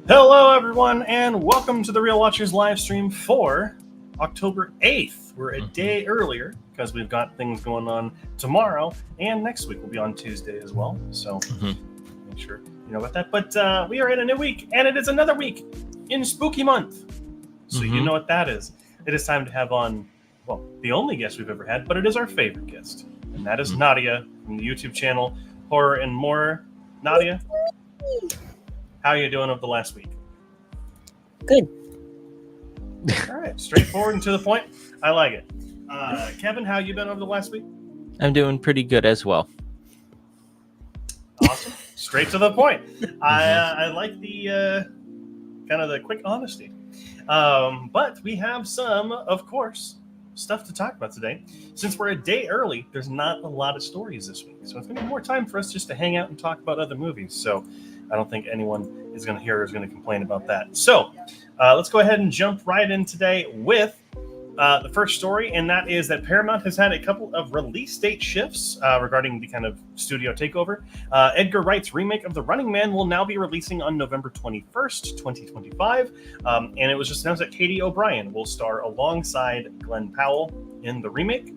Hello, everyone, and welcome to the Real Watchers live stream for October 8th. We're a day earlier because we've got things going on tomorrow, and next week will be on Tuesday as well. So make sure you know about that. But we are in a new week, and it is another week in Spooky Month. So you know what that is. It is time to have on, well, the only guest we've ever had, but it is our favorite guest, and that is Nadia from the YouTube channel Horror and More. Nadia, how are you doing over the last week? Good. All right, straightforward and to the point. I like it. Kevin, how you been over the last week? I'm doing pretty good as well. Awesome. Straight to the point. I like the kind of the quick honesty. But we have some, of course, stuff to talk about today. Since we're a day early, there's not a lot of stories this week. So it's going to be more time for us just to hang out and talk about other movies. So I don't think anyone is going to hear or is going to complain about that. So let's go ahead and jump right in today with the first story, and that is that Paramount has had a couple of release date shifts regarding the kind of studio takeover. Edgar Wright's remake of The Running Man will now be releasing on November 21st, 2025, and it was just announced that Katie O'Brien will star alongside Glenn Powell in the remake.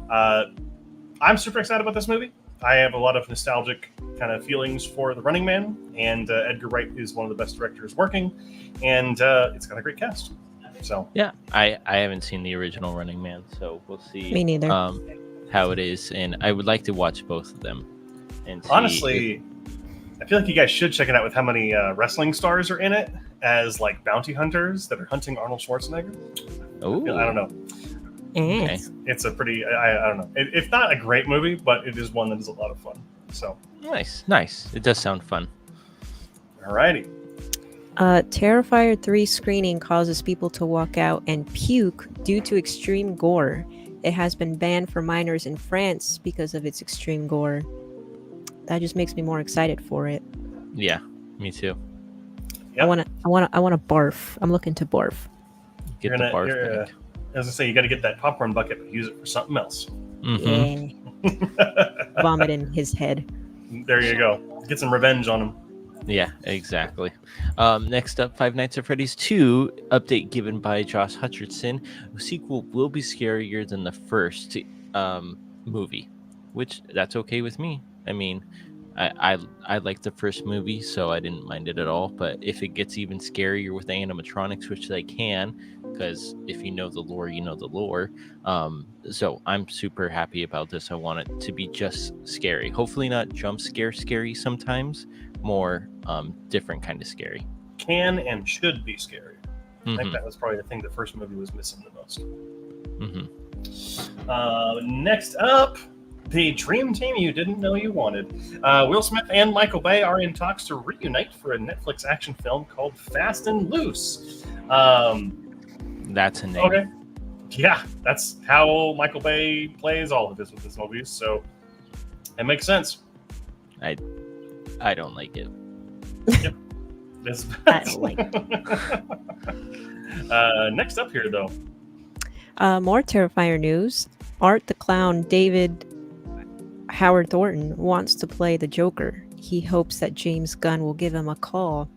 I'm super excited about this movie. I have a lot of nostalgic kind of feelings for The Running Man, and Edgar Wright is one of the best directors working, and it's got a great cast. So yeah, I haven't seen the original Running Man, so we'll see. Me neither. How it is, and I would like to watch both of them. And honestly, I feel like you guys should check it out with how many wrestling stars are in it as like bounty hunters that are hunting Arnold Schwarzenegger. I don't know. Okay. It's a pretty, I don't know. It's not a great movie, but it is one that is a lot of fun. So nice. It does sound fun. Alrighty. Terrifier 3 screening causes people to walk out and puke due to extreme gore. It has been banned for minors in France because of its extreme gore. That just makes me more excited for it. Yeah, me too. Yep. I wanna barf. I'm looking to barf. Get the barf. As I say, you got to get that popcorn bucket, but use it for something else. Yeah. Vomit in his head. There you go. Get some revenge on him. Yeah, exactly. Next up, Five Nights at Freddy's 2 update given by Josh Hutcherson. The sequel will be scarier than the first movie, which that's okay with me. I mean, I like the first movie, so I didn't mind it at all. But if it gets even scarier with the animatronics, which they can, because if you know the lore, you know the lore. So I'm super happy about this. I want it to be just scary. Hopefully not jump scary sometimes. More different kind of scary. Can and should be scary. I think that was probably the thing the first movie was missing the most. Next up, the dream team you didn't know you wanted. Will Smith and Michael Bay are in talks to reunite for a Netflix action film called Fast and Loose. That's a name. Okay. Yeah, that's how Michael Bay plays all of his with his movies, so it makes sense. I don't like it. Yep. I don't like it. Next up here, though. More Terrifier news. Art the Clown David Howard Thornton wants to play the Joker. He hopes that James Gunn will give him a call.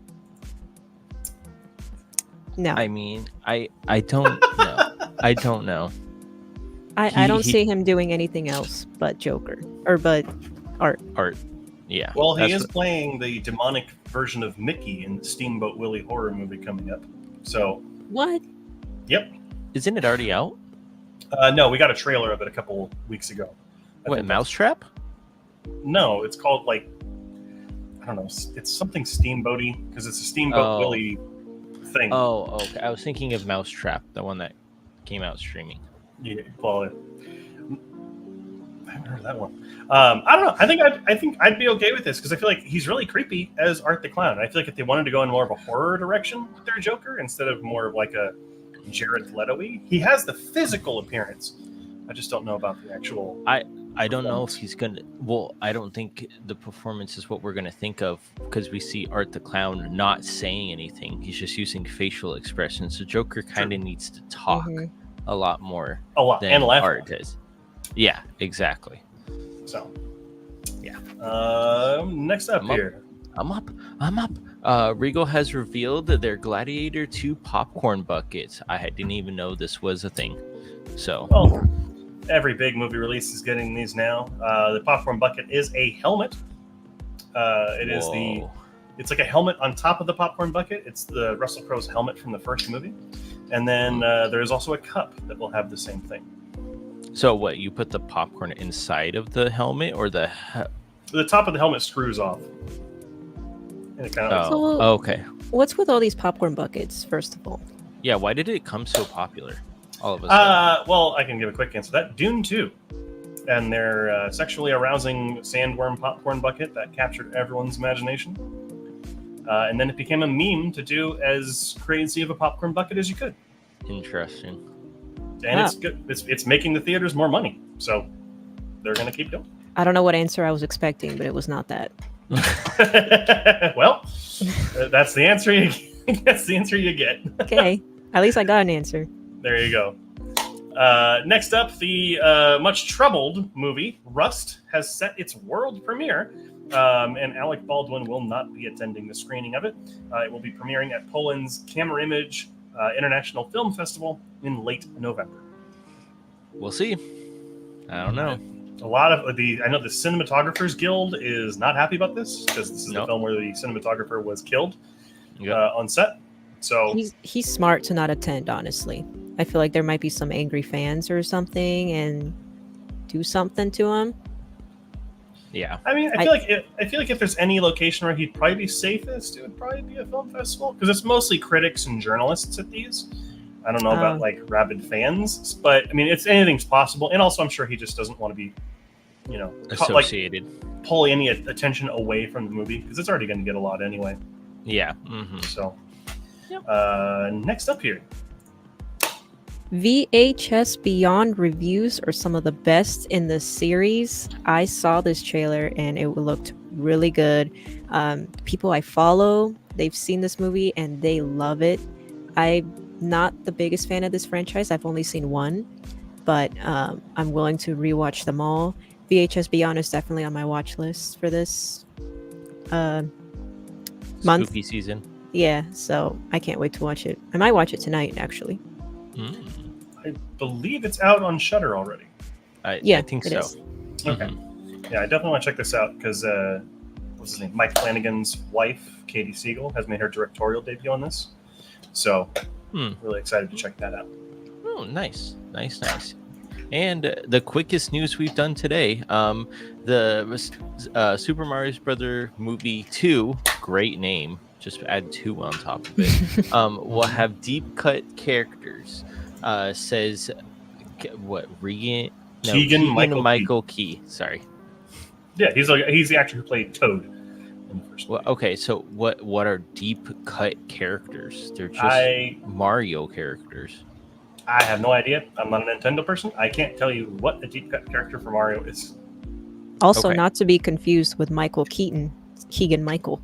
No. I mean, I don't know. I don't know. I don't see him doing anything else but Joker. But Art. Yeah. Well, he is playing the demonic version of Mickey in the Steamboat Willie horror movie coming up. So. What? Yep. Isn't it already out? No, we got a trailer of it a couple weeks ago. What, Mousetrap? No, it's called I don't know. It's something steamboaty because it's a Steamboat Willie thing. Oh, okay. I was thinking of Mousetrap, the one that came out streaming. Yeah, well, I haven't heard of that one. I don't know. I think I'd be okay with this because I feel like he's really creepy as Art the Clown. I feel like if they wanted to go in more of a horror direction with their Joker instead of more of like a Jared Leto-y, he has the physical appearance. I just don't know about the actual. I don't know if he's gonna. Well, I don't think the performance is what we're gonna think of because we see Art the Clown not saying anything. He's just using facial expressions. So Joker kind of needs to talk a lot more. Than and laugh. Art does. Yeah, exactly. So, yeah. Next up here. I'm up. Regal has revealed their Gladiator 2 popcorn buckets. I didn't even know this was a thing. So, Well, every big movie release is getting these now. The popcorn bucket is a helmet. whoa. It's like a helmet on top of the popcorn bucket. It's the Russell Crowe's helmet from the first movie. And then there's also a cup that will have the same thing. So what? You put the popcorn inside of the helmet, or the? The top of the helmet screws off. And it kind of So- okay. What's with all these popcorn buckets, first of all? Yeah. Why did it come so popular? All of a sudden. well, I can give a quick answer to that. Dune 2. And their sexually arousing sandworm popcorn bucket that captured everyone's imagination. And then it became a meme to do as crazy of a popcorn bucket as you could. Interesting. And it's good. It's making the theaters more money. So they're going to keep doing I don't know what answer I was expecting, but it was not that. it. Well, that's the answer that's the answer you get. Okay, at least I got an answer. There you go. Next up, the much troubled movie Rust has set its world premiere, and Alec Baldwin will not be attending the screening of it. It will be premiering at Poland's Camera Image International Film Festival in late November. We'll see. I don't know. A lot of I know the Cinematographers Guild is not happy about this because this is the film where the cinematographer was killed on set. So He's smart to not attend, honestly. I feel like there might be some angry fans or something and do something to him. Yeah. I mean, I feel like if there's any location where he'd probably be safest, it would probably be a film festival because it's mostly critics and journalists at these. I don't know about like rabid fans, but I mean, anything's possible. And also, I'm sure he just doesn't want to be, associated, pull any attention away from the movie because it's already going to get a lot anyway. Yeah. Mm-hmm. So, next up here. VHS Beyond reviews are some of the best in the series. I saw this trailer and it looked really good. People I follow, they've seen this movie and they love it. I'm not the biggest fan of this franchise. I've only seen one, but I'm willing to rewatch them all. VHS Beyond is definitely on my watch list for this month. Spooky season. Yeah, so I can't wait to watch it. I might watch it tonight, actually. I believe it's out on Shudder already. I think it so. is. Okay. Yeah, I definitely want to check this out because what's his name? Mike Flanagan's wife, Katie Siegel, has made her directorial debut on this. So, really excited to check that out. Oh, nice. And the quickest news we've done today, the Super Mario Brothers movie 2, great name, just add 2 on top of it, will have deep cut characters. Says what? Keegan Michael Key. Sorry. Yeah, he's the actor who played Toad in the first movie. Well, okay, so what are deep cut characters? They're just Mario characters. I have no idea. I'm not a Nintendo person. I can't tell you what a deep cut character for Mario is. Also, Okay. not to be confused with Michael Keaton, Keegan Michael.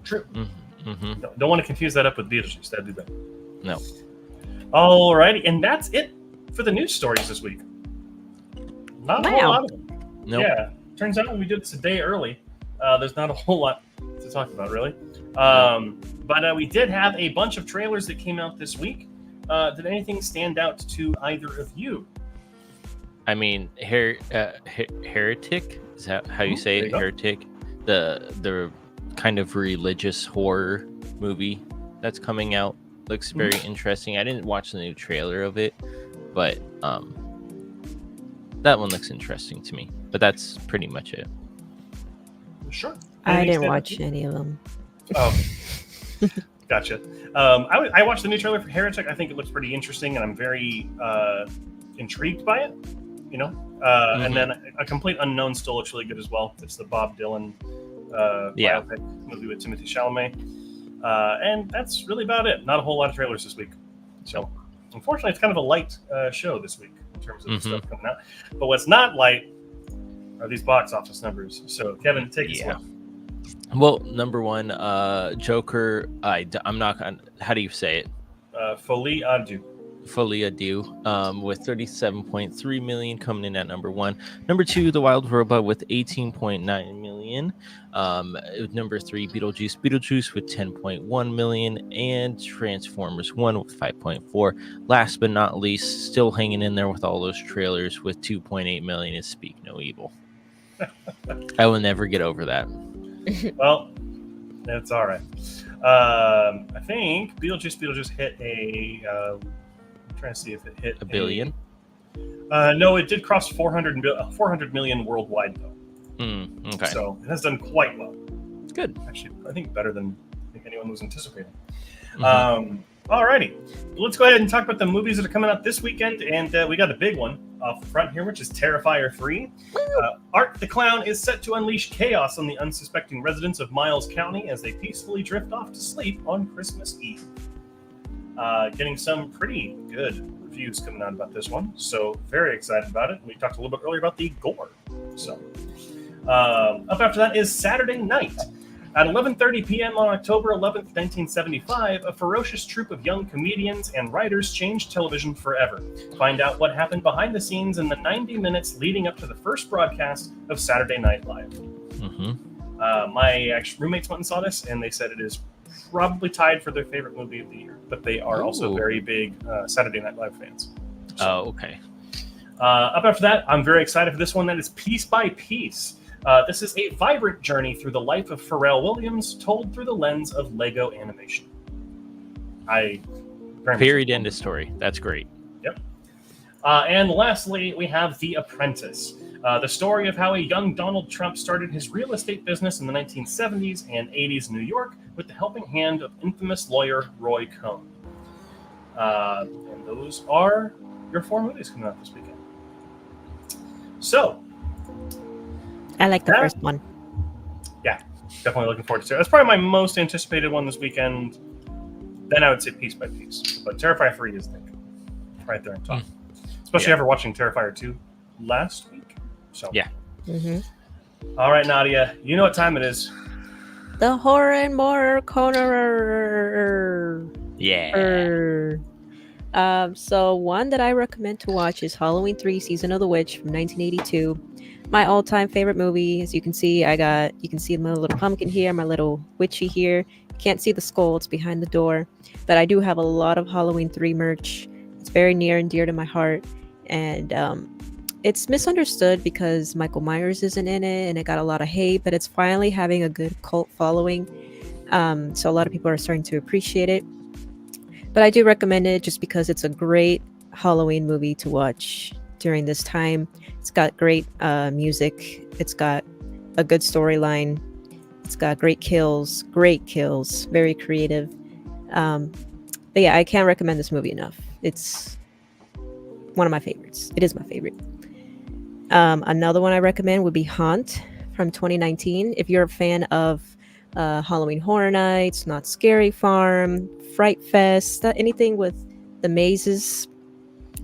True. Mm-hmm. Don't want to confuse that up with Beetlejuice. That'd be bad. No. Alrighty, and that's it for the news stories this week. Not a whole lot of them. Nope. Yeah, turns out we did this a day early. There's not a whole lot to talk about, really. But we did have a bunch of trailers that came out this week. Did anything stand out to either of you? I mean, Heretic, is that how you say it? Heretic, the kind of religious horror movie that's coming out, looks very interesting. I didn't watch the new trailer of it, but that one looks interesting to me. But that's pretty much it. Sure. I Anything didn't stand out watch to you? any of them. Oh, gotcha. I watched the new trailer for Heretic. I think it looks pretty interesting, and I'm very intrigued by it. And then A Complete Unknown still looks really good as well. It's the Bob Dylan biopic movie with Timothée Chalamet, and that's really about it. Not a whole lot of trailers this week. So, unfortunately, it's kind of a light show this week in terms of the stuff coming out. But what's not light are these box office numbers. So, Kevin, take us away. Well, number one, Joker. I'm not gonna. How do you say it? Folie à deux. Folie à deux. With 37.3 million coming in at number one. Number two, The Wild Robot with 18.9 million. million. Number 3, Beetlejuice with 10.1 million, and Transformers 1 with 5.4. Last but not least, still hanging in there with all those trailers with 2.8 million is Speak No Evil. I will never get over that. Well, that's all right. I think Beetlejuice hit a. I'm trying to see if it hit A billion. No, it did cross 400 million worldwide though. Okay. So it has done quite well. Good. Actually, I think better than I think anyone was anticipating. Mhm. Alrighty, let's go ahead and talk about the movies that are coming out this weekend, and we got a big one off the front here, which is Terrifier 3. Art the Clown is set to unleash chaos on the unsuspecting residents of Miles County as they peacefully drift off to sleep on Christmas Eve. Getting some pretty good reviews coming out about this one, so very excited about it. We talked a little bit earlier about the gore. So up after that is Saturday Night. At 11:30 p.m. on October 11th, 1975, a ferocious troupe of young comedians and writers changed television forever. Find out what happened behind the scenes in the 90 minutes leading up to the first broadcast of Saturday Night Live. My roommates went and saw this, and they said it is probably tied for their favorite movie of the year, but they are also very big Saturday Night Live fans. So, okay. Up after that, I'm very excited for this one. That is Piece by Piece. This is a vibrant journey through the life of Pharrell Williams, told through the lens of Lego animation. Period. End of story. That's great. Yep. And lastly, we have The Apprentice. The story of how a young Donald Trump started his real estate business in the 1970s and 80s New York with the helping hand of infamous lawyer Roy Cohn. And those are your 4 movies coming out this weekend. So, I like the first one. Yeah, definitely looking forward to it. That's probably my most anticipated one this weekend. Then I would say Piece by Piece. But Terrifier 3 is right there on top. Especially after watching Terrifier 2 last week. So yeah. All right, Nadia, you know what time it is. The Horror and More Corner. Yeah. So one that I recommend to watch is Halloween 3 Season of the Witch from 1982. My all-time favorite movie. As you can see, you can see my little pumpkin here, my little witchy here. Can't see the skull, it's behind the door. But I do have a lot of Halloween 3 merch. It's very near and dear to my heart. And it's misunderstood because Michael Myers isn't in it and it got a lot of hate, but it's finally having a good cult following. So a lot of people are starting to appreciate it. But I do recommend it just because it's a great Halloween movie to watch during this time. It's got great music. It's got a good storyline. It's got great kills, very creative. But yeah, I can't recommend this movie enough. It's one of my favorites. It is my favorite. Another one I recommend would be Haunt from 2019. If you're a fan of Halloween Horror Nights, Not Scary Farm, Fright Fest, anything with the mazes,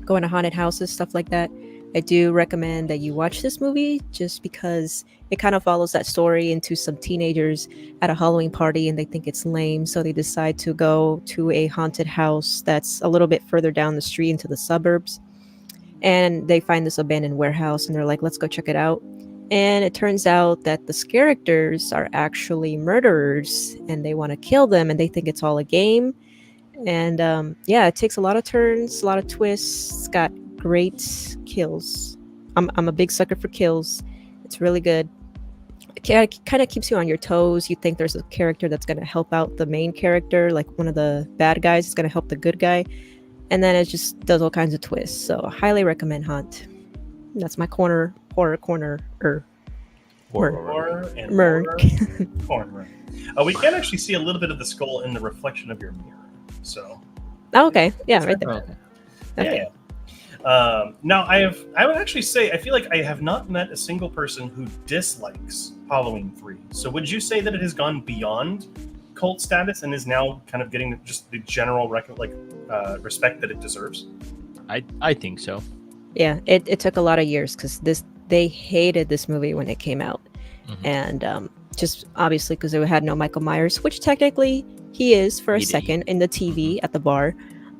going to haunted houses, stuff like that, I do recommend that you watch this movie just because it kind of follows that story into some teenagers at a Halloween party and they think it's lame, so they decide to go to a haunted house that's a little bit further down the street into the suburbs. And they find this abandoned warehouse and they're like, let's go check it out. And it turns out that the characters are actually murderers and they want to kill them and they think it's all a game. And yeah, it takes a lot of turns, a lot of twists. It's got great kills. I'm a big sucker for kills. It's really good. It kind of keeps you on your toes. You think there's a character that's going to help out the main character, like one of the bad guys is going to help the good guy. And then it just does all kinds of twists. So I highly recommend Haunt. That's my horror corner. Horror and Mer. corner. We can actually see a little bit of the skull in the reflection of your mirror. So. Oh, okay. Yeah, right there. Okay. Okay. Yeah. Now I would actually say I feel like I have not met a single person who dislikes Halloween 3. So would you say that it has gone beyond cult status and is now kind of getting just the general respect that it deserves? I think so. Yeah, it took a lot of years because they hated this movie when it came out. And just obviously because it had no Michael Myers, which technically he is for a second in the TV at the bar.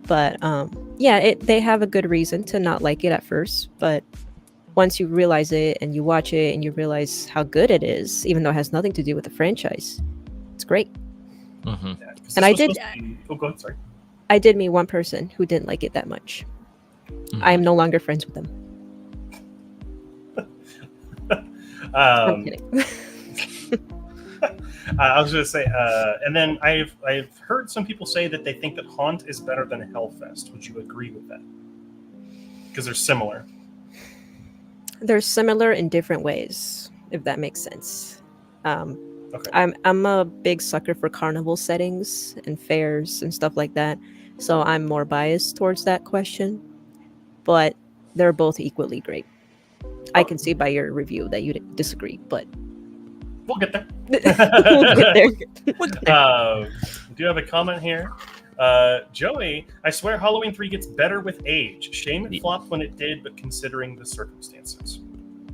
But yeah, they have a good reason to not like it at first. But once you realize it and you watch it and you realize how good it is, even though it has nothing to do with the franchise, it's great. Mhm. Yeah, 'cause And this I was did- supposed to be- Oh, go ahead. Sorry. I did meet one person who didn't like it that much. I am no longer friends with them. I'm kidding. I was going to say, and then I've heard some people say that they think that Haunt is better than Hellfest. Would you agree with that? Because they're similar. They're similar in different ways, if that makes sense. Okay. I'm a big sucker for carnival settings and fairs and stuff like that, so I'm more biased towards that question. But they're both equally great. I can see by your review that you disagree, but We'll get there. we'll get there. We'll get there. Do you have a comment here? Joey, I swear Halloween 3 gets better with age. Shame it flopped when it did, but considering the circumstances.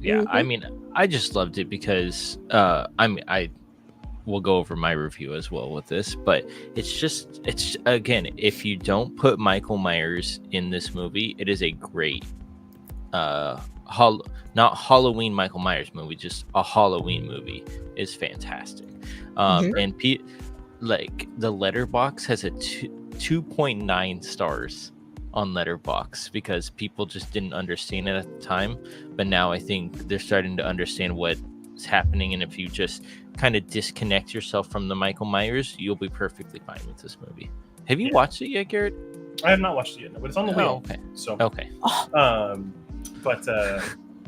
Yeah, I Mhm. mean, I just loved it because I will go over my review as well with this, but it's again, if you don't put Michael Myers in this movie, it is a great not Halloween Michael Myers movie, just a Halloween movie is fantastic. And like the Letterbox has a 2.9 stars on Letterbox because people just didn't understand it at the time, but now I think they're starting to understand what's happening, and if you just kind of disconnect yourself from the Michael Myers, you'll be perfectly fine with this movie. Have you watched it yet, Garrett? I have not watched it yet, but it's on the wheel. Okay. So Okay. But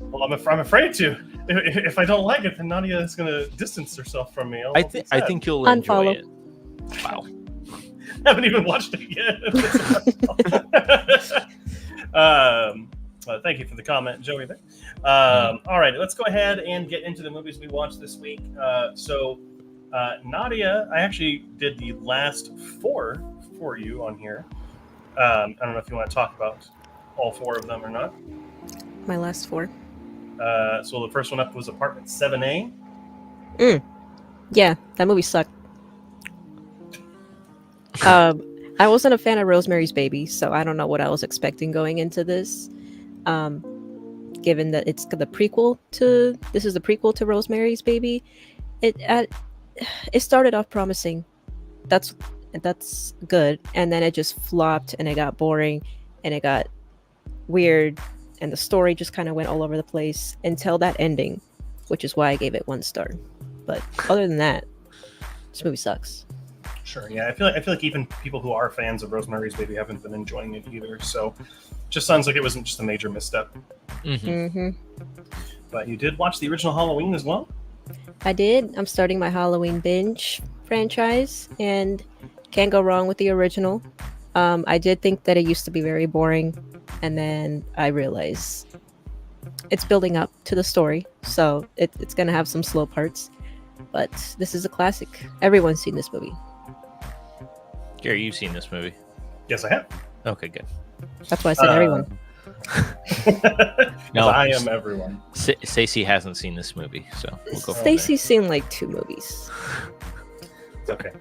well, I'm afraid to. If I don't like it, then Nadia is going to distance herself from me. I think you'll enjoy Unfollow. it. Wow. Haven't even watched it yet. Thank you for the comment, Joey. There. All right, let's go ahead and get into the movies we watched this week. Nadia, I actually did the last 4 for you on here. I don't know if you want to talk about all 4 of them or not. My last 4. So the first one up was Apartment 7A. Yeah, that movie sucked. I wasn't a fan of Rosemary's Baby, so I don't know what I was expecting going into this. Given that it's the prequel to Rosemary's Baby, it started off promising. That's good, and then it just flopped, and it got boring, and it got weird, and the story just kind of went all over the place until that ending, which is why I gave it 1 star. But other than that, this movie sucks. Sure, yeah. I feel like even people who are fans of Rosemary's Baby haven't been enjoying it either. So, just sounds like it wasn't just a major misstep. But you did watch the original Halloween as well? I did. I'm starting my Halloween binge franchise, and can't go wrong with the original. I did think that it used to be very boring, and then I realized it's building up to the story, so it's gonna have some slow parts. But this is a classic. Everyone's seen this movie. Gary, you've seen this movie. Yes, I have. Okay, good. That's why I said everyone. No, I am everyone. Stacey hasn't seen this movie, so we'll go from Stacy's seen like 2 movies. It's okay.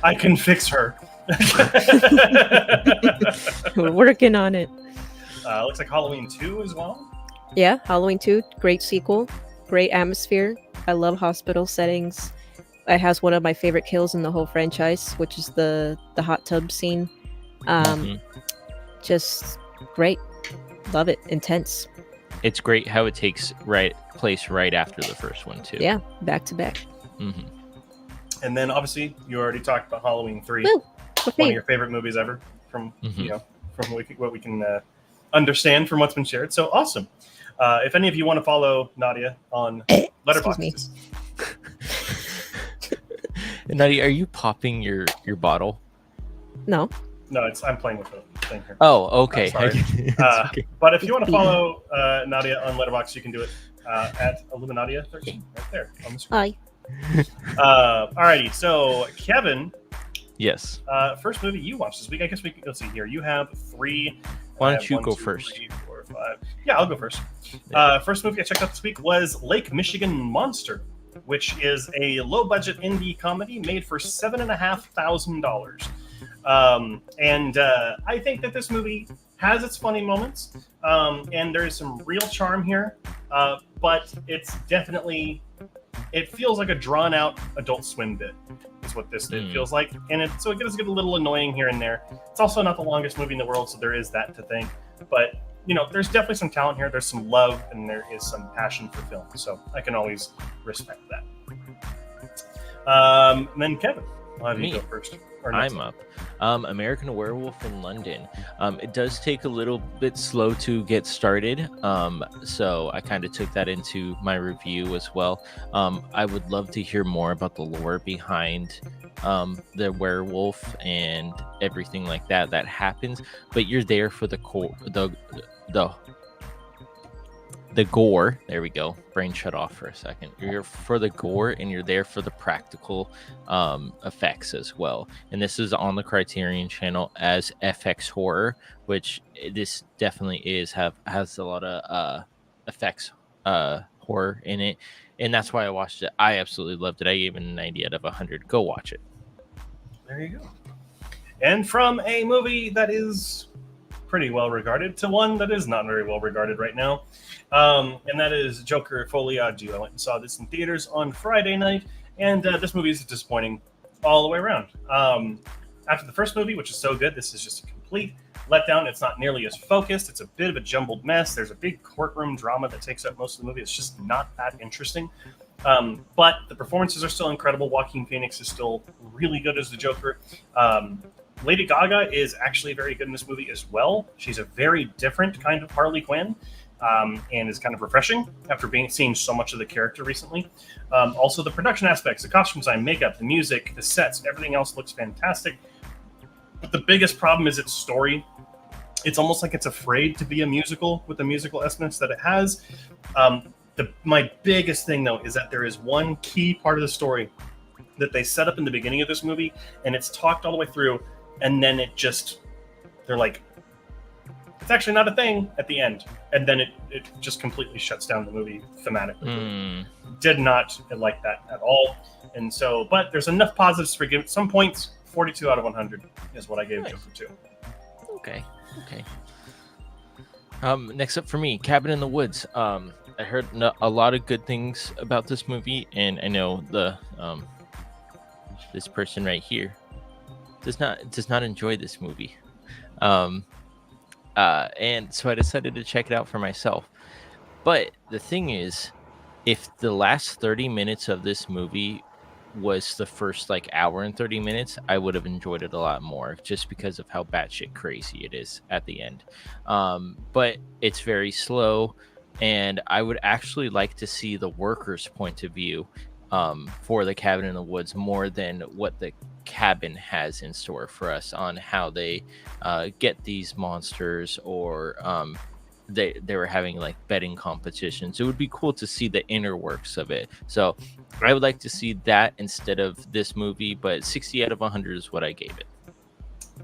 I can fix her. We're working on it. Looks like Halloween 2 as well. Yeah, Halloween 2, great sequel, great atmosphere. I love hospital settings. It has one of my favorite kills in the whole franchise, which is the hot tub scene. Just great. Love it. Intense. It's great how it takes place right after the first one too. Yeah, back to back. And then obviously you already talked about Halloween 3. Woo! One of your favorite movies ever from from what we can understand from what's been shared. So awesome. If any of you want to follow Nadia on Letterboxd. Nadia, are you popping your bottle? No. No, I'm playing with the thing here. Oh, okay. Sorry. Okay. But if you want to follow Nadia on Letterboxd, you can do it at Illuminadia13 right there on the screen. Hi. Alrighty, so Kevin. Yes. First movie you watched this week. I guess let's see here. You have 3. Why don't you go first? 3, 4, 5. Yeah, I'll go first. First movie I checked out this week was Lake Michigan Monster, which is a low-budget indie comedy made for $7,500. And I think that this movie has its funny moments, and there is some real charm here, but it's definitely, it feels like a drawn out Adult Swim bit. Is what this it feels like, and so it does get a little annoying here and there. It's also not the longest movie in the world, so there is that to thank. But there's definitely some talent here. There's some love, and there is some passion for film. So I can always respect that. And then Kevin, I'll have you go first. I'm up. American Werewolf in London. It does take a little bit slow to get started, so I kind of took that into my review as well. I would love to hear more about the lore behind the werewolf and everything like that happens, but you're there for the gore. There we go. Brain shut off for a second. You're for the gore, and you're there for the practical effects as well. And this is on the Criterion channel as FX Horror, which this definitely has a lot of effects horror in it, and that's why I watched it. I absolutely loved it. I gave it a 90 out of 100. Go watch it. There you go. And from a movie that is pretty well regarded to one that is not very well regarded right now. And that is Joker Foliage. I went and saw this in theaters on Friday night, and this movie is disappointing all the way around. After the first movie, which is so good, this is just a complete letdown. It's not nearly as focused. It's a bit of a jumbled mess. There's a big courtroom drama that takes up most of the movie. It's just not that interesting. But the performances are still incredible. Joaquin Phoenix is still really good as the Joker. Lady Gaga is actually very good in this movie as well. She's a very different kind of Harley Quinn, and is kind of refreshing after seeing so much of the character recently. Also, the production aspects, the costume design, makeup, the music, the sets, everything else looks fantastic. But the biggest problem is its story. It's almost like it's afraid to be a musical with the musical essence that it has. My biggest thing, though, is that there is one key part of the story that they set up in the beginning of this movie, and it's talked all the way through, and then they're like, it's actually not a thing at the end, and then it just completely shuts down the movie thematically. Did not like that at all. And so, but there's enough positives for giving some points. 42 out of 100 is what I gave Joker 2. Okay. Next up for me, Cabin in the Woods. I heard a lot of good things about this movie, and I know this person right here does not enjoy this movie. And so I decided to check it out for myself. But the thing is, if the last 30 minutes of this movie was the first hour and 30 minutes, I would have enjoyed it a lot more, just because of how batshit crazy it is at the end. But it's very slow, and I would actually like to see the workers' point of view for the Cabin in the Woods more than what the cabin has in store for us on how they get these monsters, or they were having betting competitions. It would be cool to see the inner works of it. So I would like to see that instead of this movie, but 60 out of 100 is what I gave it.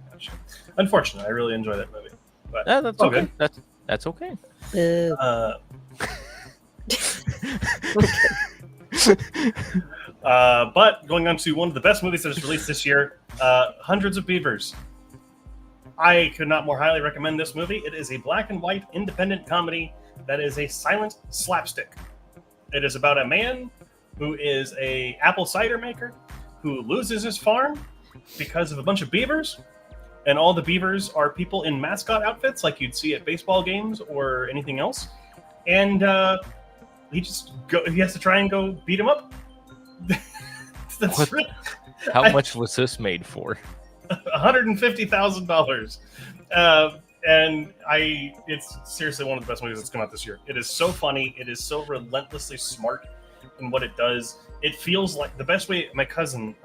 Gotcha. Unfortunately, I really enjoy that movie. But that's okay. Good. That's okay. But going on to one of the best movies that was released this year, Hundreds of Beavers. I could not more highly recommend this movie. It is a black and white independent comedy that is a silent slapstick. It is about a man who is a apple cider maker who loses his farm because of a bunch of beavers, and all the beavers are people in mascot outfits like you'd see at baseball games or anything else. And he has to try and go beat him up. That's really, how much was this made for? $150,000. And it's seriously one of the best movies that's come out this year. It is so funny. It is so relentlessly smart in what it does. It feels like the best way. My cousin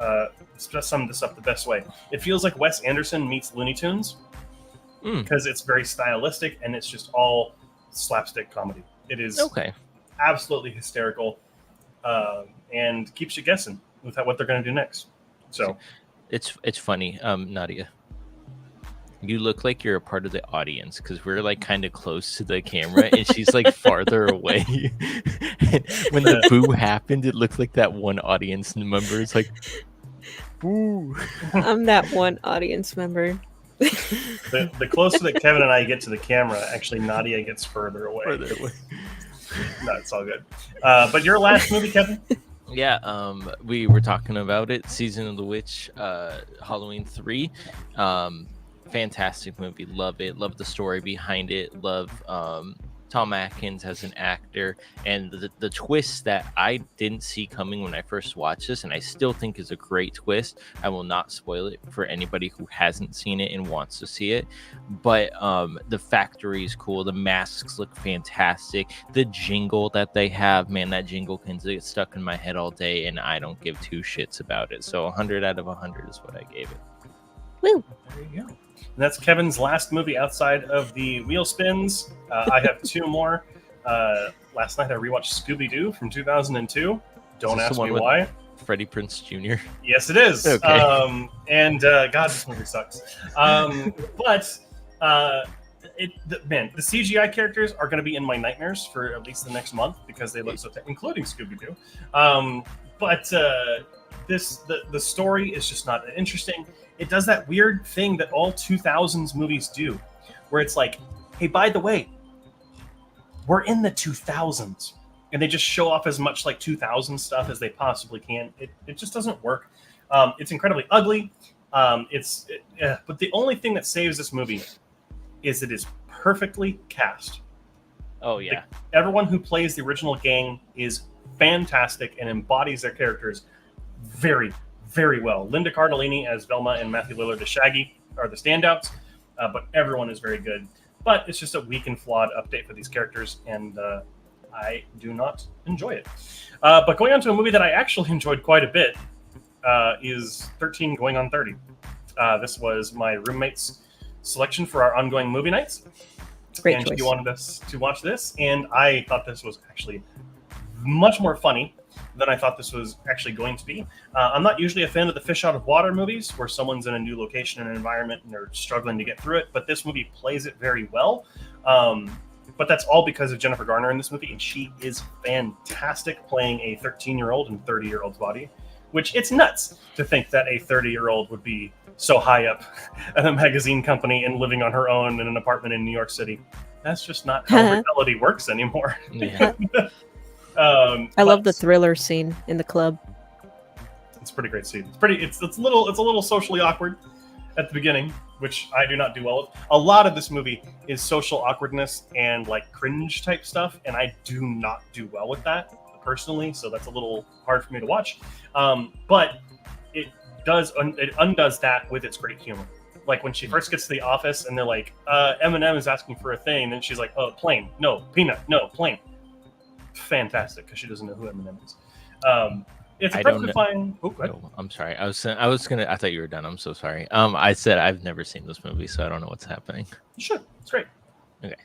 summed this up the best way. It feels like Wes Anderson meets Looney Tunes, because it's very stylistic and it's just all slapstick comedy. It is absolutely hysterical, and keeps you guessing with what they're going to do next. So it's funny, Nadia. You look like you're a part of the audience, because we're kind of close to the camera and she's farther away. When the boo happened, it looked like that one audience member is boo. I'm that one audience member. The closer that Kevin and I get to the camera, actually Nadia gets further away. No, it's all good. But your last movie, Kevin? Yeah, we were talking about it. Season of the Witch, Halloween 3. Fantastic movie. Love it. Love the story behind it. Love Tom Atkins as an actor, and the twist that I didn't see coming when I first watched this, and I still think is a great twist. I will not spoil it for anybody who hasn't seen it and wants to see it, but the factory is cool. The masks look fantastic. The jingle that they have, man, that jingle can get stuck in my head all day, and I don't give two shits about it. So 100 out of 100 is what I gave it. Woo! There you go. And that's Kevin's last movie outside of the wheel spins. I have two more. Last night I rewatched Scooby-Doo from 2002. Don't ask me why. Freddie Prinze Jr. Yes, it is. Okay. God, this movie sucks. But the CGI characters are going to be in my nightmares for at least the next month because they look so, including Scooby-Doo. The story is just not interesting. It does that weird thing that all 2000s movies do, where it's like, hey, by the way, we're in the 2000s. And they just show off as much like 2000 stuff as they possibly can. It just doesn't work. It's incredibly ugly. But the only thing that saves this movie is it is perfectly cast. Oh, yeah. Everyone who plays the original gang is fantastic and embodies their characters very, very well. Linda Cardellini as Velma and Matthew Lillard as Shaggy are the standouts, but everyone is very good. But it's just a weak and flawed update for these characters, and I do not enjoy it. But going on to a movie that I actually enjoyed quite a bit is 13 Going on 30. This was my roommate's selection for our ongoing movie nights. Great and choice. She wanted us to watch this, and I thought this was actually much more funny than I thought this was actually going to be. I'm not usually a fan of the fish out of water movies where someone's in a new location and environment and they're struggling to get through it, but this movie plays it very well. But that's all because of Jennifer Garner in this movie, and she is fantastic playing a 13-year-old in a 30-year-old's body, which it's nuts to think that a 30-year-old would be so high up at a magazine company and living on her own in an apartment in New York City. That's just not how reality works anymore. Yeah. I love the thriller scene in the club. It's a pretty great scene. It's a little socially awkward at the beginning, which I do not do well with. A lot of this movie is social awkwardness and like cringe type stuff, and I do not do well with that personally, so that's a little hard for me to watch. But it undoes that with its great humor. Like when she first gets to the office and they're like, Eminem is asking for a thing, and she's like, oh, plane, no, peanut, no, plane. Fantastic, because she doesn't know who Eminem is. It's a perfectly fine. Oh, go ahead. Oh, I'm sorry. I thought you were done. I'm so sorry. I said I've never seen this movie, so I don't know what's happening. You should. It's great. Okay.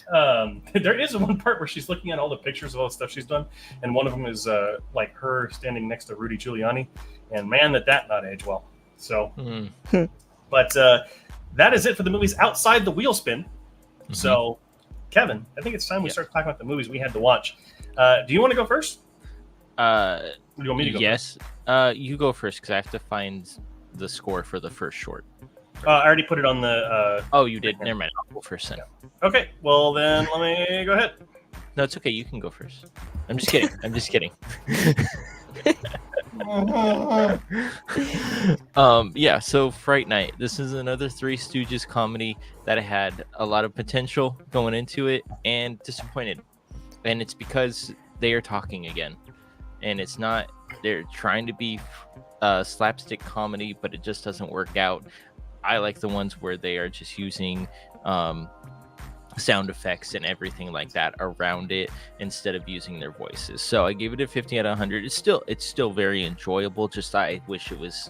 There is one part where she's looking at all the pictures of all the stuff she's done, and one of them is like her standing next to Rudy Giuliani, and man, that not age well. So, but that is it for the movies outside the wheel spin. Mm-hmm. So, Kevin, I think it's time we start talking about the movies we had to watch. Do you want to go first? Or do you want me to go? Yes. You go first because I have to find the score for the first short. I already put it on the. Oh, you did. Never mind. I'll go first then. Okay. Well, then let me go ahead. No, it's okay. You can go first. I'm just kidding. I'm just kidding. Yeah. So Fright Night. This is another Three Stooges comedy that had a lot of potential going into it and disappointed. And it's because they are talking again, and it's not. They're trying to be slapstick comedy, but it just doesn't work out. I like the ones where they are just using sound effects and everything like that around it instead of using their voices. So I gave it a 50 out of 100. It's still very enjoyable. Just I wish it was.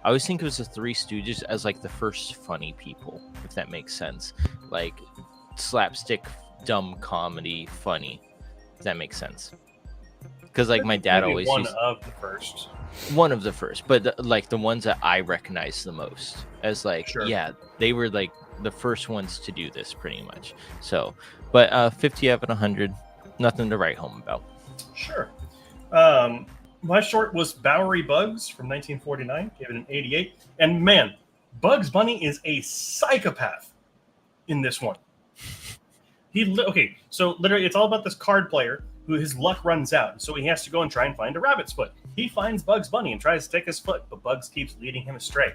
I always think it was the Three Stooges as like the first funny people, if that makes sense. Like slapstick, dumb comedy, funny. If that makes sense. Because like my dad always one used, of the first. One of the first, but like the ones that I recognize the most as like, Sure. Yeah, they were like the first ones to do this pretty much. So, but 50 out of 100, nothing to write home about. Sure. My short was Bowery Bugs from 1949. Gave it an 88. And man, Bugs Bunny is a psychopath in this one. Okay, so literally it's all about this card player who his luck runs out, so he has to go and try and find a rabbit's foot. He finds Bugs Bunny and tries to take his foot, but Bugs keeps leading him astray.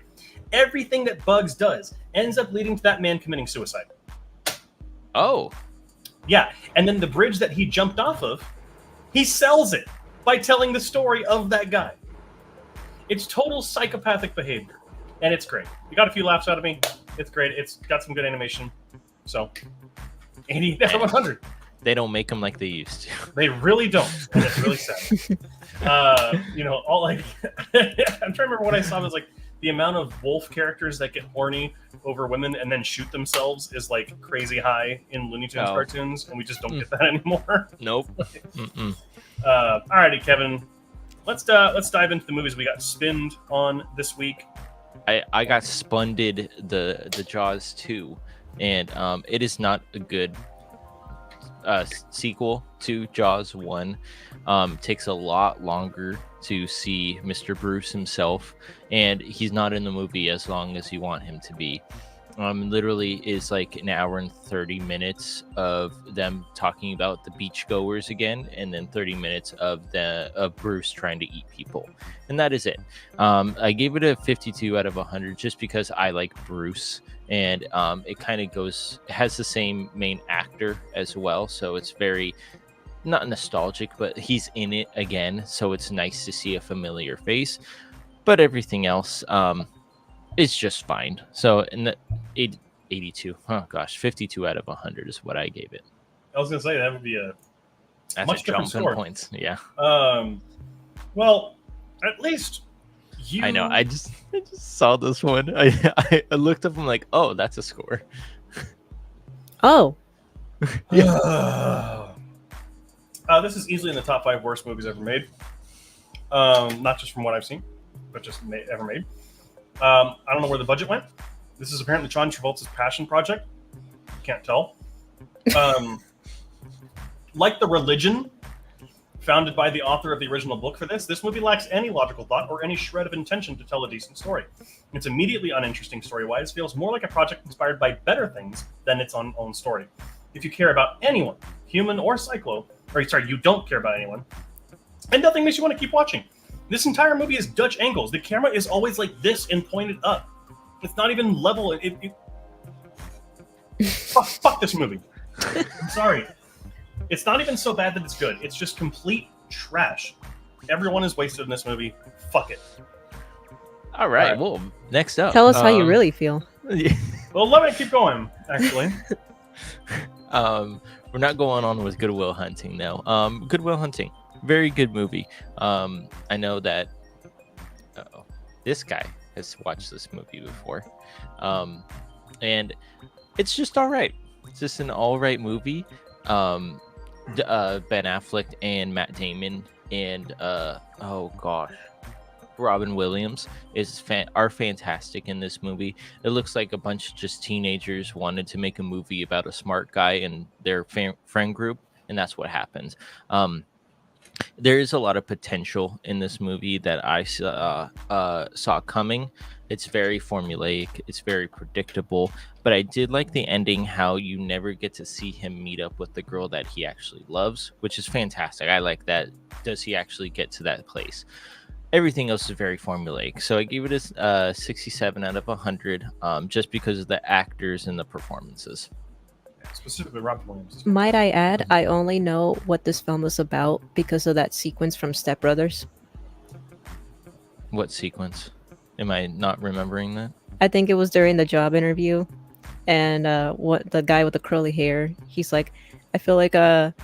Everything that Bugs does ends up leading to that man committing suicide. Oh. Yeah, and then the bridge that he jumped off of, he sells it by telling the story of that guy. It's total psychopathic behavior, and it's great. You got a few laughs out of me. It's great. It's got some good animation. So, 88 out of 100. They don't make them like they used to. They really don't, and it's really sad. All like I'm trying to remember what I saw was like the amount of wolf characters that get horny over women and then shoot themselves is like crazy high in Looney Tunes cartoons, and we just don't get that anymore. Nope. Alrighty, Kevin. Let's dive into the movies we got spinned on this week. I got spunded the Jaws 2, and it is not a good sequel to Jaws 1. Takes a lot longer to see Mr. Bruce himself, and he's not in the movie as long as you want him to be. Literally is like an hour and 30 minutes of them talking about the beachgoers again, and then 30 minutes of Bruce trying to eat people, and that is it. I gave it a 52 out of 100 just because I like Bruce, and it kind of has the same main actor as well, so it's very not nostalgic, but he's in it again, so it's nice to see a familiar face. But everything else it's just fine. So in the 82, 52 out of 100 is what I gave it. I was gonna say that would be That's much a different jump score. in points. Yeah. Well, at least you. I know. I just saw this one. I looked up. I'm like, oh, that's a score. Oh. This is easily in the top 5 worst movies ever made. Not just from what I've seen, but just ever made. I don't know where the budget went. This is apparently John Travolta's passion project. Can't tell. Like The Religion, founded by the author of the original book for this movie lacks any logical thought or any shred of intention to tell a decent story. It's immediately uninteresting story-wise, feels more like a project inspired by better things than its own story. If you care about anyone, human or you don't care about anyone, and nothing makes you want to keep watching. This entire movie is Dutch angles. The camera is always like this and pointed up. It's not even level. Fuck this movie. I'm sorry. It's not even so bad that it's good. It's just complete trash. Everyone is wasted in this movie. Fuck it. All right. Well, next up. Tell us how you really feel. Well, let me keep going, actually. We're not going on with Good Will Hunting now. Good Will Hunting. Very good movie. I know that this guy has watched this movie before. And it's just all right. It's just an all right movie. Ben Affleck and Matt Damon and Robin Williams are fantastic in this movie. It looks like a bunch of just teenagers wanted to make a movie about a smart guy and their friend group, and that's what happens. There is a lot of potential in this movie that I saw coming. It's very formulaic. It's very predictable. But I did like the ending, how you never get to see him meet up with the girl that he actually loves, which is fantastic. I like that. Does he actually get to that place? Everything else is very formulaic. So I gave it a 67 out of 100 just because of the actors and the performances. Specifically Robin Williams. Might I add, I only know what this film is about because of that sequence from Step Brothers. What sequence? Am I not remembering that? I think it was during the job interview, and what the guy with the curly hair, he's like, I feel like I'm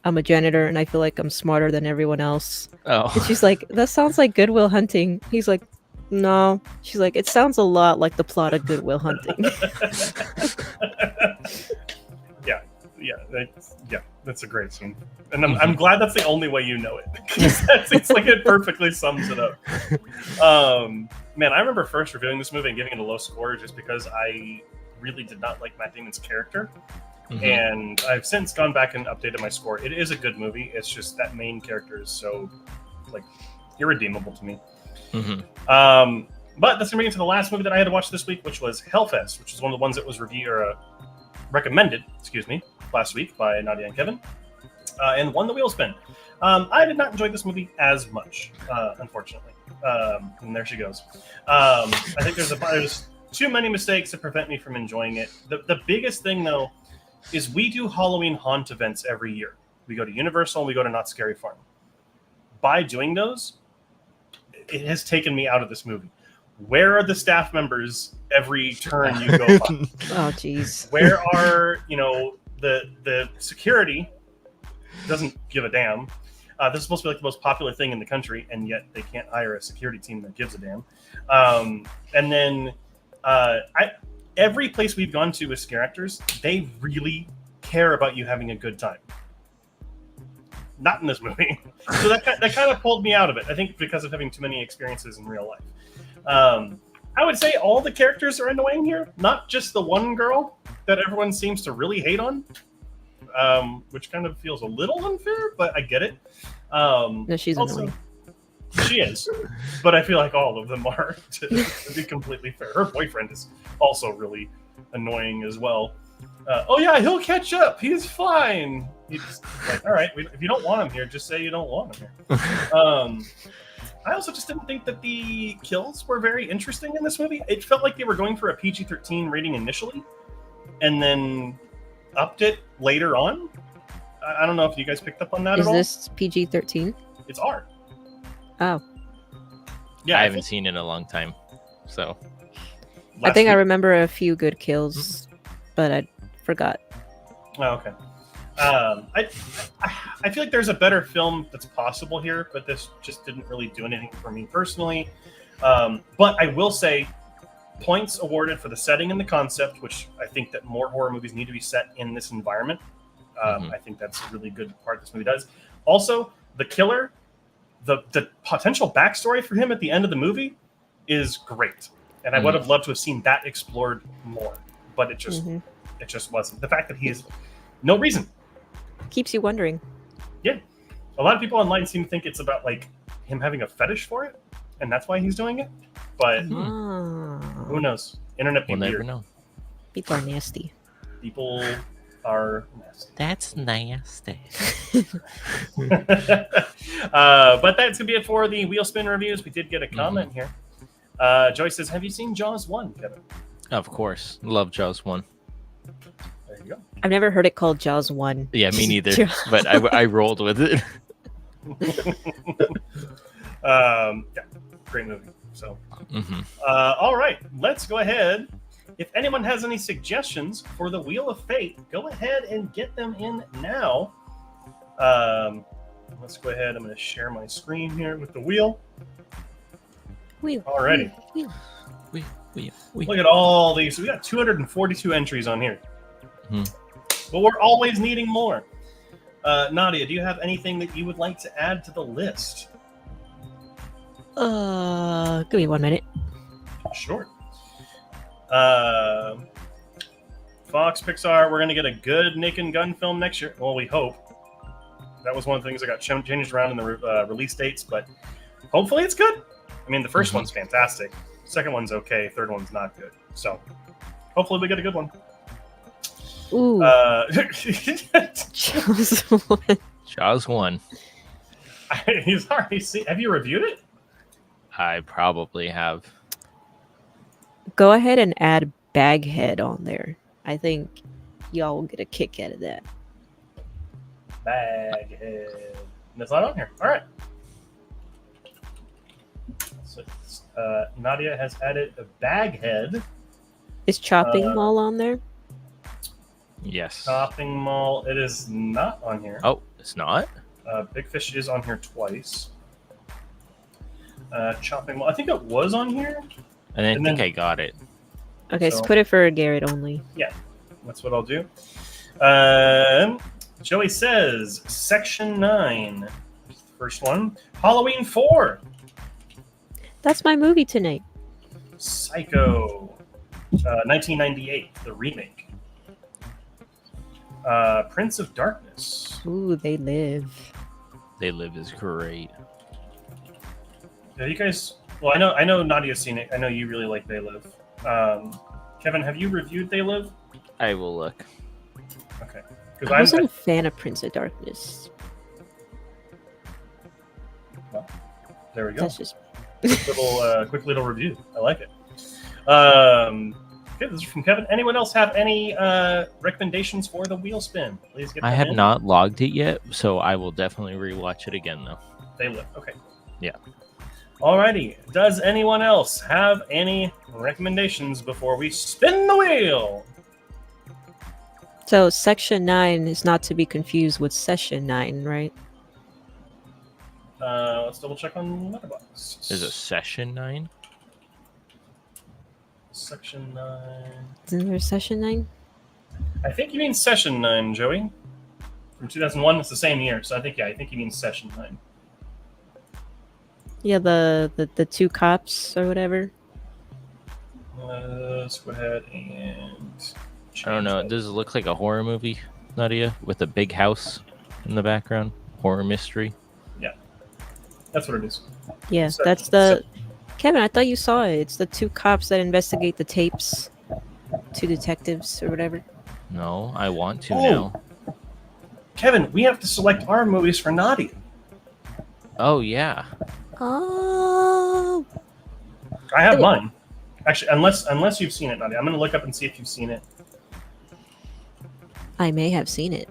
a janitor and I feel like I'm smarter than everyone else. Oh. And she's like, that sounds like Good Will Hunting. He's like, no. She's like, it sounds a lot like the plot of Good Will Hunting. That's a great scene, and I'm glad that's the only way you know it, because it's like it perfectly sums it up. Man, I remember first reviewing this movie and giving it a low score just because I really did not like Matt Damon's character. And I've since gone back and updated my score. It is a good movie. It's just that main character is so like irredeemable to me. But that's going to bring me to the last movie that I had to watch this week, which was Hellfest, which is one of the ones that was recommended, last week by Nadia and Kevin, and won the wheel spin. I did not enjoy this movie as much, unfortunately. And there she goes. I think there's too many mistakes that prevent me from enjoying it. The biggest thing, though, is we do Halloween haunt events every year. We go to Universal and we go to Knott's Scary Farm. By doing those, it has taken me out of this movie. Where are the staff members every turn you go by? Oh, jeez. Where are, the security doesn't give a damn. This is supposed to be like the most popular thing in the country, and yet they can't hire a security team that gives a damn. And then every place we've gone to with scare actors, they really care about you having a good time. Not in this movie. So that kind of pulled me out of it, I think, because of having too many experiences in real life. I would say all the characters are annoying here, not just the one girl that everyone seems to really hate on, which kind of feels a little unfair, but I get it. No, she's also, annoying. She is, but I feel like all of them are, to be completely fair. Her boyfriend is also really annoying as well. Oh yeah, he'll catch up. He's fine. He's like, all right, if you don't want him here, just say you don't want him here. I also just didn't think that the kills were very interesting in this movie. It felt like they were going for a PG-13 rating initially, and then upped it later on. I don't know if you guys picked up on that at all. Is this PG-13? It's R. Oh. Yeah, I haven't seen it in a long time, so. I think I remember a few good kills, but I forgot. Oh, okay. I feel like there's a better film that's possible here, but this just didn't really do anything for me personally. But I will say, points awarded for the setting and the concept, which I think that more horror movies need to be set in this environment. I think that's a really good part this movie does. Also, the killer, the potential backstory for him at the end of the movie is great, and I would have loved to have seen that explored more, but it just wasn't. The fact that he is no reason. Keeps you wondering. Yeah. A lot of people online seem to think it's about like him having a fetish for it, and that's why he's doing it. But who knows? Internet people. We'll never know. People are nasty. People are nasty. That's nasty. But that's gonna be it for the wheel spin reviews. We did get a comment here. Joyce says, "Have you seen Jaws 1, Kevin?" Of course. Love Jaws 1. There you go. I've never heard it called Jaws 1. Yeah, me neither. But I rolled with it. Yeah, great movie. So, all right, let's go ahead. If anyone has any suggestions for the Wheel of Fate, go ahead and get them in now. Let's go ahead. I'm going to share my screen here with the wheel. Alrighty. Look at all these. We got 242 entries on here. But we're always needing more. Nadia, do you have anything that you would like to add to the list? Give me 1 minute. Sure. Fox, Pixar, we're going to get a good Naked Gun film next year. Well, we hope. That was one of the things that got changed around in the release dates, but hopefully it's good. I mean, the first one's fantastic. Second one's okay. Third one's not good. So hopefully we get a good one. Ooh. Jaws 1. Jaws 1. He's already seen. Have you reviewed it? I probably have. Go ahead and add Baghead on there. I think y'all will get a kick out of that. Baghead. That's not on here. All right. So, Nadia has added a Baghead. Is Chopping Mall on there? Yes. Shopping Mall. It is not on here. Oh, it's not? Big Fish is on here twice. Shopping Mall. I think it was on here. I didn't think I got it. Okay, so put it for Garrett only. Yeah, that's what I'll do. Joey says, Section 9. First one. Halloween 4. That's my movie tonight. Psycho. 1998, the remake. Prince of Darkness. Ooh, They Live. They Live is great. Have you guys Well, I know Nadia's seen it. I know you really like They Live. Kevin, have you reviewed They Live? I will look. Okay. I wasn't a fan of Prince of Darkness. Well, there we go. That's just Quick little review. I like it. Okay, this is from Kevin. Anyone else have any recommendations for the wheel spin? Please get. I them have in. not logged it yet, so I will definitely rewatch it again though. They Live. Okay. Yeah. Alrighty. Does anyone else have any recommendations before we spin the wheel? so. Section 9 is not to be confused with Session 9, right? Let's double check on Letterboxd. There's a session 9. Section 9. Isn't there a Session 9? I think you mean Session 9, Joey. From 2001, it's the same year, so I think you mean Session 9. Yeah, the two cops or whatever. Let's go ahead and. I don't know. Does it look like a horror movie, Nadia, with a big house in the background? Horror mystery. That's what it is. Yeah, So- that's the. Kevin, I thought you saw it. It's the two cops that investigate the tapes. Two detectives or whatever. No, I want to Oh. now. Kevin, we have to select our movies for Nadia. Oh yeah. Oh. I have Oh. mine. Actually, unless you've seen it, Nadia. I'm going to look up and see if you've seen it. I may have seen it,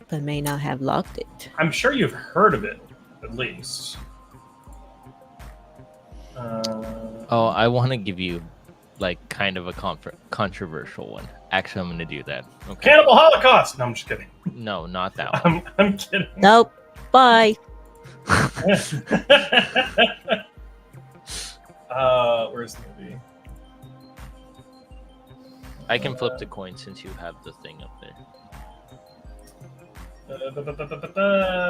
but may not have logged it. I'm sure you've heard of it, at least. Oh, I want to give you like kind of a controversial one. Actually, I'm going to do that. Okay. Cannibal Holocaust! No, I'm just kidding. No, not that one. I'm kidding. Nope. Bye. Where's the movie? I can flip the coin since you have the thing up there.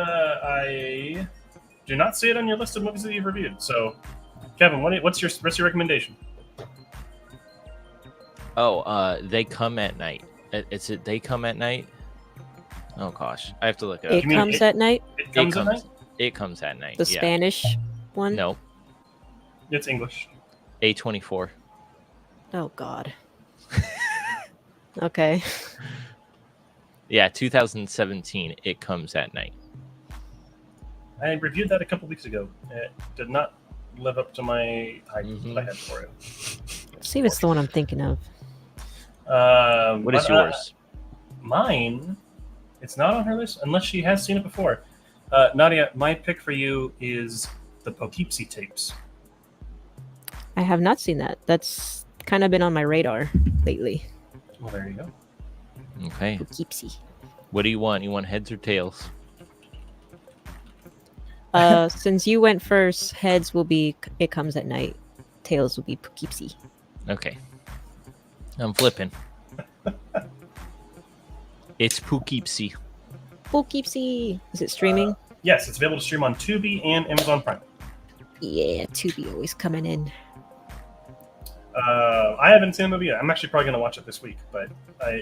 I do not see it on your list of movies that you've reviewed. So, Kevin, what's your recommendation? Oh, They Come at Night. They Come at Night? Oh gosh, I have to look it up. It You mean comes it- at night. It comes at night. It comes at night. The yeah. Spanish one. No, It's English. A24. Oh God. Okay. Yeah, 2017. It Comes at Night. I reviewed that a couple weeks ago. It did not live up to my hype that I had for it. See if it's the one I'm thinking of. What is but, yours? Mine, it's not on her list unless she has seen it before. Nadia, my pick for you is the Poughkeepsie tapes. I have not seen that. That's kind of been on my radar lately. Well, there you go. Okay. Poughkeepsie. What do you want? You want heads or tails? Since you went first, heads will be It Comes at Night. Tails will be Poughkeepsie. Okay. I'm flipping. It's Poughkeepsie. Poughkeepsie. Is it streaming? Yes, it's available to stream on Tubi and Amazon Prime. Yeah, Tubi always coming in. I haven't seen the movie yet. I'm actually probably going to watch it this week, but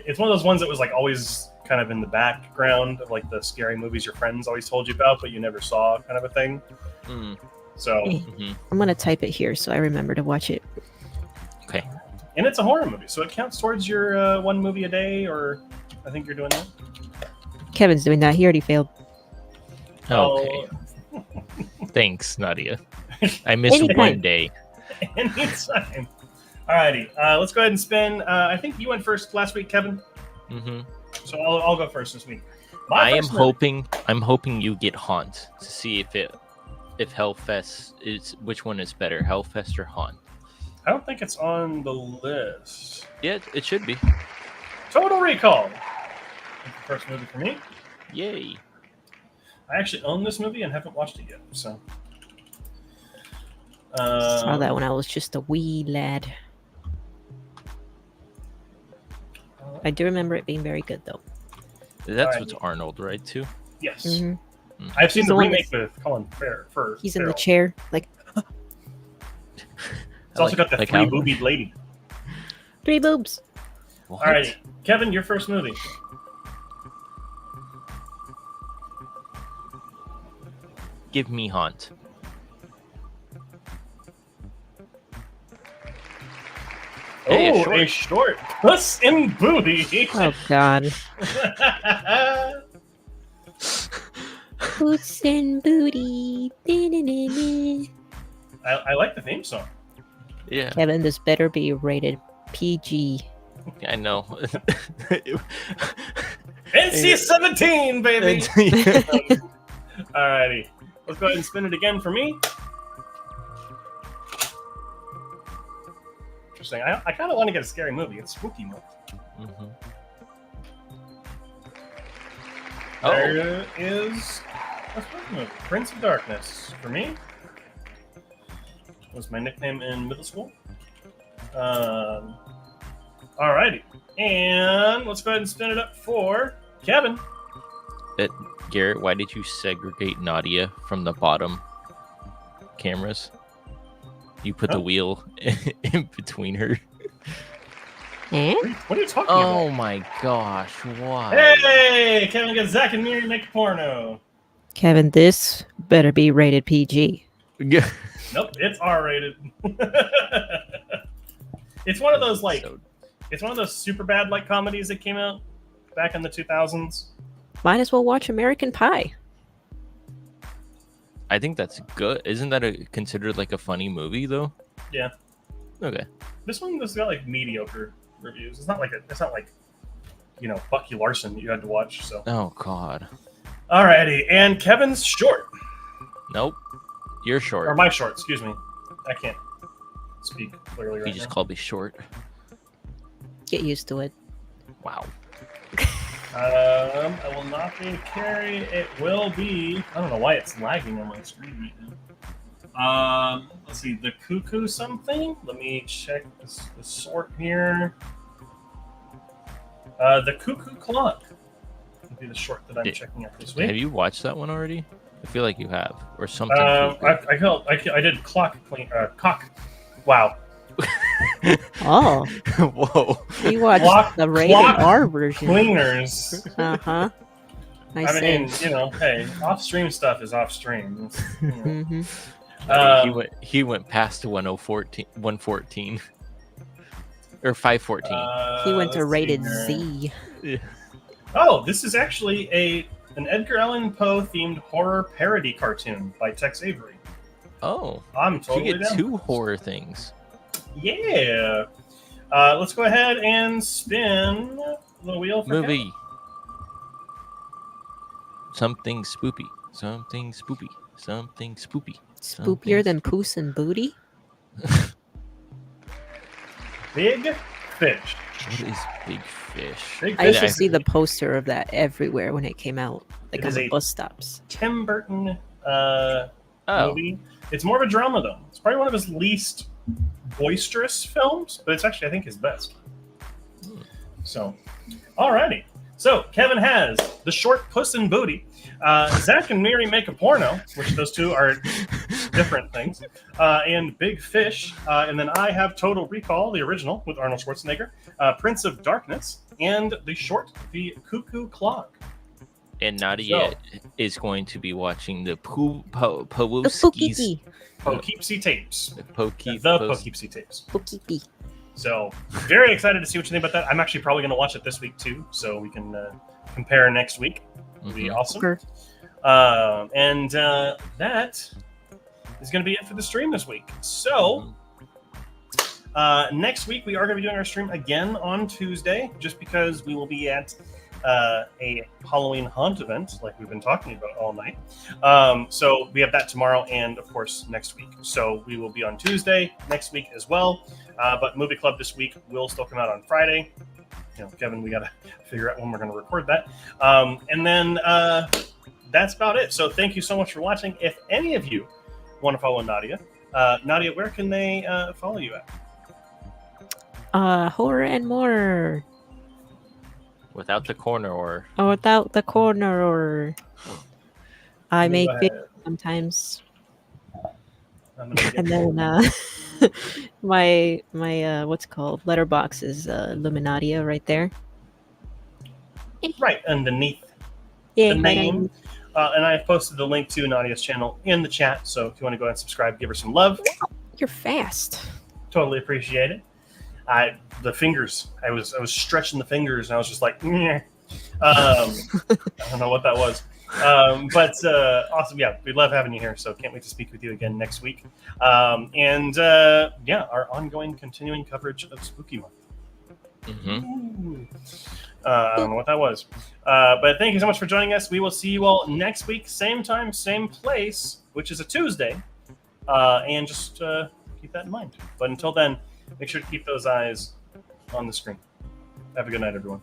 it's one of those ones that was like always kind of in the background of like the scary movies your friends always told you about, but you never saw, kind of a thing. Mm. So, Hmm. I'm gonna type it here so I remember to watch it. Okay. and it's a horror movie, so it counts towards your one movie a day, or I think you're doing that. Kevin's doing that. He already failed. Okay. Thanks, Nadia. I missed Anytime. one day. Anytime. Alrighty, let's go ahead and spin. I think you went first last week, Kevin. Hmm. So I'll go first this week. I am first movie- I'm hoping you get Haunt to see if Hellfest is which one is better, Hellfest or Haunt. I don't think it's on the list. Yeah, it should be. Total Recall. That's the first movie for me. Yay. I actually own this movie and haven't watched it yet. So. Saw that when I was just a wee lad. I do remember it being very good though. That's Alright. what's Arnold, right? Too. Yes, hmm I've seen He's the the one remake with Colin Farrell. He's in the chair, like It's also got the like three how- boobied lady. 3 boobs. What? Alrighty, Kevin, your first movie. Give me Haunt. Hey, a short Puss in Booty. Oh God. Puss and Booty. I like the theme song. Yeah, Kevin, this better be rated PG. I know. NC-17, baby. Yeah. Alrighty. Let's go ahead and spin it again for me. Interesting. I kind of want to get a scary movie. It's spooky movie. Mhm. There is a spooky movie. Prince of Darkness for me. Was my nickname in middle school. Alrighty. And let's go ahead and spin it up for Kevin. Garrett, why did you segregate Nadia from the bottom cameras? You put the wheel in between her. Eh? What are you talking Oh about? my gosh, why? Hey, Kevin got Zach and Miri make a porno. Kevin, this better be rated PG. Nope, it's R-rated. It's one of those it's one of those super bad like comedies that came out back in the 2000s. Might as well watch American Pie. I think that's good. Isn't that considered like a funny movie though? Yeah. Okay. This one has got like mediocre reviews. It's not like Bucky Larson that you had to watch. So. Oh God. Alrighty, and Kevin's short. Nope. You're short. Or my short, excuse me. I can't speak clearly right You just now. called me short. Get used to it. Wow. I will not be a carry. It will be. I don't know why it's lagging on my screen right now. Let's see. The cuckoo something. Let me check the sort here. The cuckoo clock would be the short that I'm checking out this week. Have you watched that one already? I feel like you have, or something. I did cock. Wow. Oh, Whoa. you watched the rated clock R version. Cleaners. Uh-huh. I mean, hey, off-stream stuff is off-stream. Mm-hmm. He went past 114 or 514. He went to let's see rated here. Z. Oh, this is actually an Edgar Allan Poe themed horror parody cartoon by Tex Avery. Oh, I'm totally you get down. 2 horror things. Yeah. Let's go ahead and spin the wheel for Movie. Kevin. Something spoopy. Something spoopy. Something spoopy. Spoopier than Puss and Booty? Big Fish. What is Big Fish? Big I used to Fish. see the poster of that everywhere when it came out, like It on is the a- bus stops. Tim Burton Oh, movie. It's more of a drama, though. It's probably one of his least boisterous films, but it's actually, I think, his best. So, alrighty. So, Kevin has the short Puss in Booty. Zach and Miri make a porno, which those two are different things. And Big Fish. And then I have Total Recall, the original, with Arnold Schwarzenegger. Prince of Darkness. And the short, The Cuckoo Clock. and Nadia is going to be watching the Powooskies. Spooky. Poughkeepsie Tapes. The Poughkeepsie Tapes. Spooky. So, very excited to see what you think about that. I'm actually probably going to watch it this week, too, so we can compare next week. It'll be awesome. Sure. And that is going to be it for the stream this week. So, next week we are going to be doing our stream again on Tuesday, just because we will be at a Halloween haunt event, like we've been talking about all night. So we have that tomorrow and, of course, next week. So we will be on Tuesday next week as well. But Movie Club this week will still come out on Friday. Kevin, we got to figure out when we're going to record that. And then that's about it. So thank you so much for watching. If any of you want to follow Nadia, Nadia, where can they follow you at? Horror and more. Without the corner or Without the corner, or I Let me make go videos ahead. sometimes, I'm gonna and get- then my what's it called letterbox is Luminatia right there. right underneath Yeah, the name. And I have posted the link to Nadia's channel in the chat. So if you want to go ahead and subscribe, give her some love. You're fast. Totally appreciate it. The fingers. I was stretching the fingers, and I was just like, "Nyeh." I don't know what that was. But awesome. Yeah, we love having you here. So can't wait to speak with you again next week. And our ongoing continuing coverage of Spooky Month. Mm-hmm. I don't know what that was. But thank you so much for joining us. We will see you all next week, same time, same place, which is a Tuesday. And just keep that in mind. But until then, make sure to keep those eyes on the screen. Have a good night, everyone.